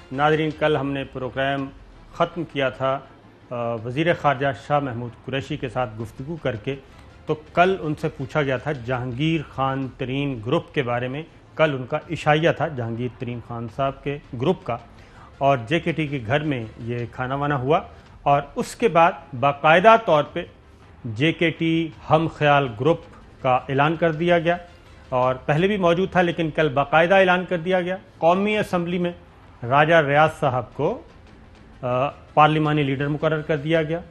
नाज़रीन, कल हमने प्रोग्राम ख़त्म किया था वज़ीर ख़ारजा शाह महमूद कुरैशी के साथ गुफ्तगू करके। तो कल उनसे पूछा गया था जहांगीर खान तरीन ग्रुप के बारे में। कल उनका इशाइया था जहांगीर तरीन खान साहब के ग्रुप का, और JKT के घर में ये खाना वाना हुआ और उसके बाद बाकायदा तौर पे JKT हम ख्याल ग्रुप का ऐलान कर दिया गया। और पहले भी मौजूद था लेकिन कल बाकायदा ऐलान कर दिया गया। कौमी असम्बली में राजा रियाज साहब को पार्लिमानी लीडर मुकर्रर कर दिया गया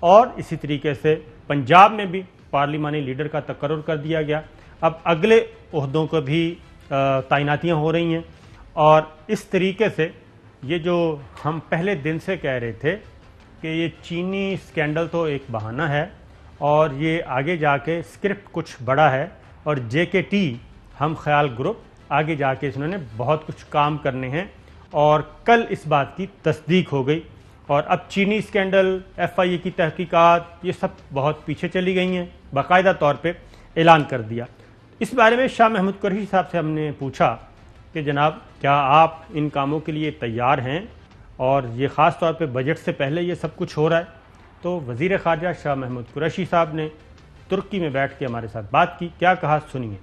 और इसी तरीके से पंजाब में भी पार्लिमानी लीडर का तकर्रुर कर दिया गया। अब अगले ओहदों को भी तैनातियाँ हो रही हैं और इस तरीके से ये जो हम पहले दिन से कह रहे थे कि ये चीनी स्कैंडल तो एक बहाना है और ये आगे जाके स्क्रिप्ट कुछ बड़ा है और JKT हम ख्याल ग्रुप आगे जाके इन्होंने बहुत कुछ काम करने हैं और कल इस बात की तस्दीक हो गई। और अब चीनी स्कैंडल, FIA की तहकीकात, ये सब बहुत पीछे चली गई हैं। बाकायदा तौर पे ऐलान कर दिया। इस बारे में शाह महमूद कुरैशी साहब से हमने पूछा कि जनाब, क्या आप इन कामों के लिए तैयार हैं और ये ख़ास तौर पे बजट से पहले ये सब कुछ हो रहा है? तो वज़ीर ख़ारजा शाह महमूद कुरैशी साहब ने तुर्की में बैठ के हमारे साथ बात की। क्या कहा, सुनिए।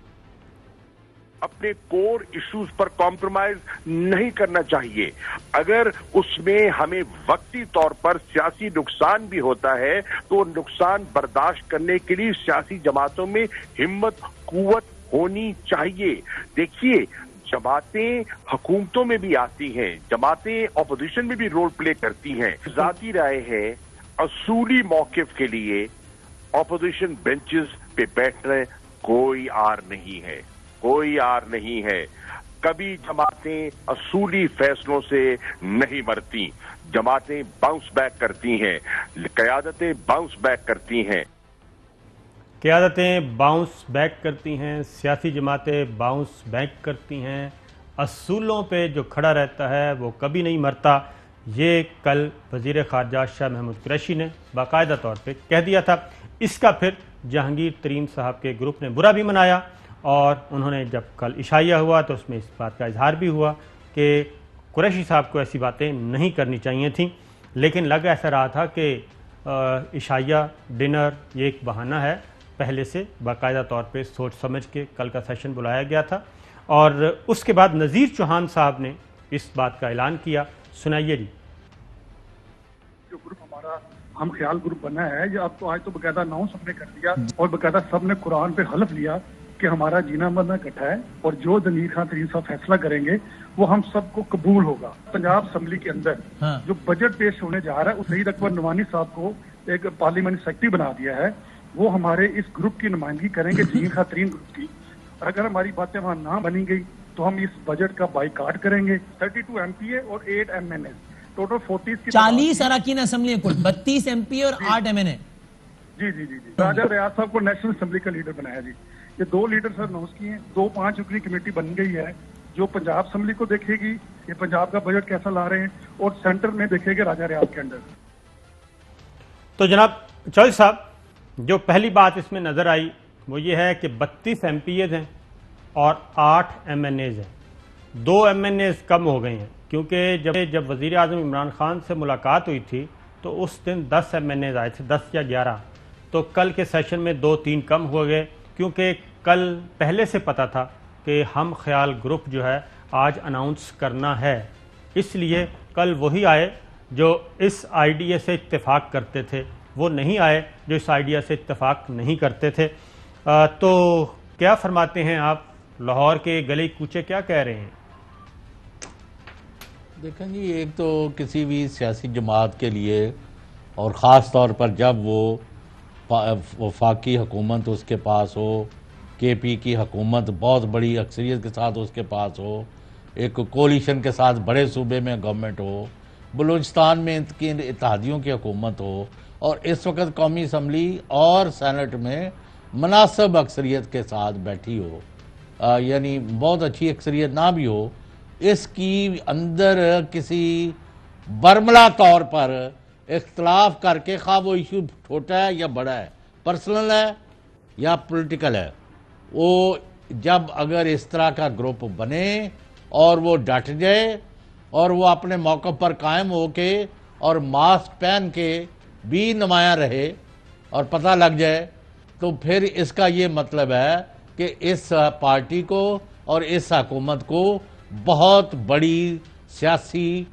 अपने कोर इश्यूज पर कॉम्प्रोमाइज नहीं करना चाहिए। अगर उसमें हमें वक्ती तौर पर सियासी नुकसान भी होता है तो नुकसान बर्दाश्त करने के लिए सियासी जमातों में हिम्मत कुव्वत होनी चाहिए। देखिए, जमातें हुकूमतों में भी आती हैं, जमातें ऑपोजिशन में भी रोल प्ले करती हैं। जाती राय है, असूली मौकिफ के लिए ऑपोजिशन बेंचेस पे बैठने कोई आर नहीं है, कोई आर नहीं है। कभी जमातें असूली फैसलों से नहीं मरती, जमातें बाउंस बैक करती हैं, क़यादतें बाउंस बैक करती हैं। क़यादतें बाउंस बैक करती हैं, सियासी जमातें बाउंस बैक करती हैं, असूलों पे जो खड़ा रहता है वो कभी नहीं मरता। ये कल वज़ीर ख़ारजा शाह महमूद कुरैशी ने बाकायदा तौर पे कह दिया था। इसका फिर जहांगीर तरीन साहब के ग्रुप ने बुरा भी मनाया और उन्होंने जब कल इशाइया हुआ तो उसमें इस बात का इजहार भी हुआ कि कुरैशी साहब को ऐसी बातें नहीं करनी चाहिए थीं। लेकिन लग ऐसा रहा था कि इशाइया, डिनर ये एक बहाना है। पहले से बाकायदा तौर पे सोच समझ के कल का सेशन बुलाया गया था और उसके बाद नज़ीर चौहान साहब ने इस बात का ऐलान किया। सुनाइए जी। जो ग्रुप हमारा हम ख्याल ग्रुप बना है, ये अब तो आज तो बकायदा अनाउंस हमने कर दिया और बकायदा सबने कुरान पे हलफ लिया कि हमारा जीना मरना इकट्ठा है और जो जहांगीर खान तरीन साहब फैसला करेंगे वो हम सबको कबूल होगा। पंजाब असम्बली के अंदर जो बजट पेश होने जा रहा है, उस सईद अकबर नवानी साहब को एक पार्लियामेंट सेक्रेटरी बना दिया है। वो हमारे इस ग्रुप की नुमाइंदगी करेंगे, जहांगीर खान तरीन ग्रुप की। अगर हमारी बातें वहाँ ना बनी गई तो हम इस बजट का बाइकाट करेंगे। 32 MPA और 8 MNA, टोटल 40 अरकान असम्बली, कुल 32 MP और 8 MNA। जी जी जी जी। राजा रियाज साहब को नेशनल असम्बली का लीडर बनाया जी। ये 2 लीडर सर अनाउंस किए हैं। 2-5 रुकनी कमेटी बन गई है जो पंजाब असम्बली को देखेगी ये पंजाब का बजट कैसा ला रहे हैं और सेंटर में देखेंगे राजा रियाज के अंडर। तो जनाब चौधरी साहब, जो पहली बात इसमें नजर आई वो ये है कि 32 MPAs हैं और 8 MNAs हैं। 2 MNAs कम हो गए हैं क्योंकि जब वज़ीर आज़म इमरान खान से मुलाकात हुई थी तो उस दिन 10 MNAs आए थे, 10 या 11। तो कल के सेशन में 2-3 कम हो गए क्योंकि कल पहले से पता था कि हम ख्याल ग्रुप जो है आज अनाउंस करना है। इसलिए कल वही आए जो इस आइडिया से इत्तेफाक करते थे, वो नहीं आए जो इस आइडिया से इत्तेफाक नहीं करते थे। तो क्या फरमाते हैं आप, लाहौर के गली कूचे क्या कह रहे हैं? देखें जी, एक तो किसी भी सियासी जमात के लिए और ख़ास तौर पर जब वो वफाकी हुकूमत उसके पास हो, KP की हुकूमत बहुत बड़ी अक्सरियत के साथ उसके पास हो, एक कोलिशन के साथ बड़े सूबे में गवर्नमेंट हो, बलूचिस्तान में इनकी इत्तेहादियों की हुकूमत हो और इस वक्त कौमी असम्बली और सेनेट में मुनासिब अक्सरियत के साथ बैठी हो, यानी बहुत अच्छी अक्सरियत ना भी हो, इसकी अंदर किसी बरमला तौर पर इख्तलाफ करके, खा वो इशू छोटा है या बड़ा है, पर्सनल है या पॉलिटिकल है, वो जब अगर इस तरह का ग्रुप बने और वो डट जाए और वो अपने मौक़िफ़ पर कायम होके और मास्क पहन के भी नुमायां रहे और पता लग जाए, तो फिर इसका ये मतलब है कि इस पार्टी को और इस हुकूमत को बहुत बड़ी सियासी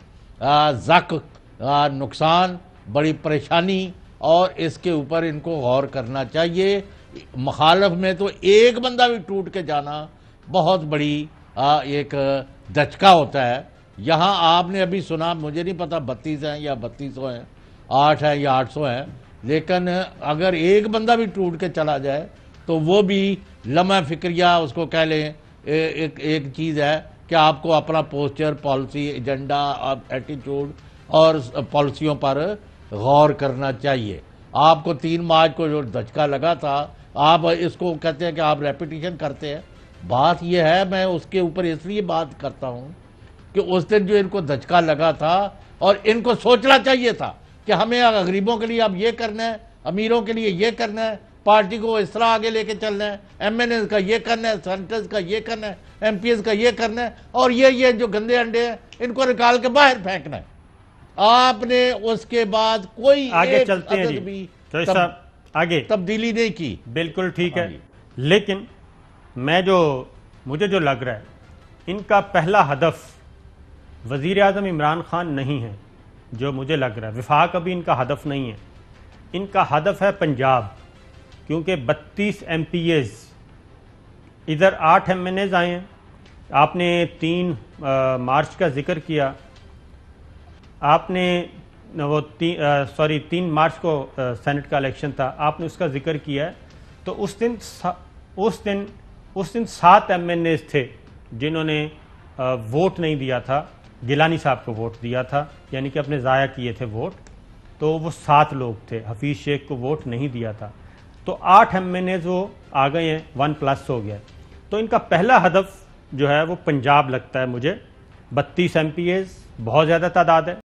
नुकसान, बड़ी परेशानी, और इसके ऊपर इनको गौर करना चाहिए। मुखालफ में तो एक बंदा भी टूट के जाना बहुत बड़ी एक धचका होता है। यहाँ आपने अभी सुना, मुझे नहीं पता 32 हैं या 3200 हैं, 8 हैं या 800 हैं, लेकिन अगर एक बंदा भी टूट के चला जाए तो वो भी लम्हा फिक्रिया उसको कह लें। एक चीज़ है कि आपको अपना पोस्चर, पॉलिसी, एजेंडा, एटीट्यूड और पॉलिसियों पर गौर करना चाहिए। आपको 3 मार्च को जो धचका लगा था, आप इसको कहते हैं कि आप रेपिटेशन करते हैं। बात यह है, मैं उसके ऊपर इसलिए बात करता हूँ कि उस दिन जो इनको धचका लगा था, और इनको सोचना चाहिए था कि हमें गरीबों के लिए अब ये करना है, अमीरों के लिए ये करना है, पार्टी को इस तरह आगे लेके चलना है, एमएनए का ये करना है, सेनेटर्स का ये करना है, एमपीएस का ये करना है, और ये जो गंदे अंडे हैं इनको निकाल के बाहर फेंकना है। आपने उसके बाद कोई आगे चलते हैं जी, भी साहब आगे तब्दीली नहीं की। बिल्कुल ठीक है, लेकिन मुझे जो लग रहा है, इनका पहला हदफ वज़ीर आज़म इमरान खान नहीं है। जो मुझे लग रहा है, विफाक अभी इनका हदफ नहीं है, इनका हदफ है पंजाब, क्योंकि 32 MPAs, इधर 8 MNAs आए हैं। आपने 3 मार्च का जिक्र किया, आपने वो 3 मार्च को सेनेट का इलेक्शन था, आपने उसका जिक्र किया है। तो उस दिन 7 MNAs थे जिन्होंने वोट नहीं दिया था, गिलानी साहब को वोट दिया था, यानी कि अपने ज़ाया किए थे वोट। तो वो 7 लोग थे, हफीज़ शेख को वोट नहीं दिया था। तो 8 MNAs वो आ गए हैं, 1+ हो गया। तो इनका पहला हदफ जो है वो पंजाब लगता है मुझे। 32 MPAs बहुत ज़्यादा तादाद है।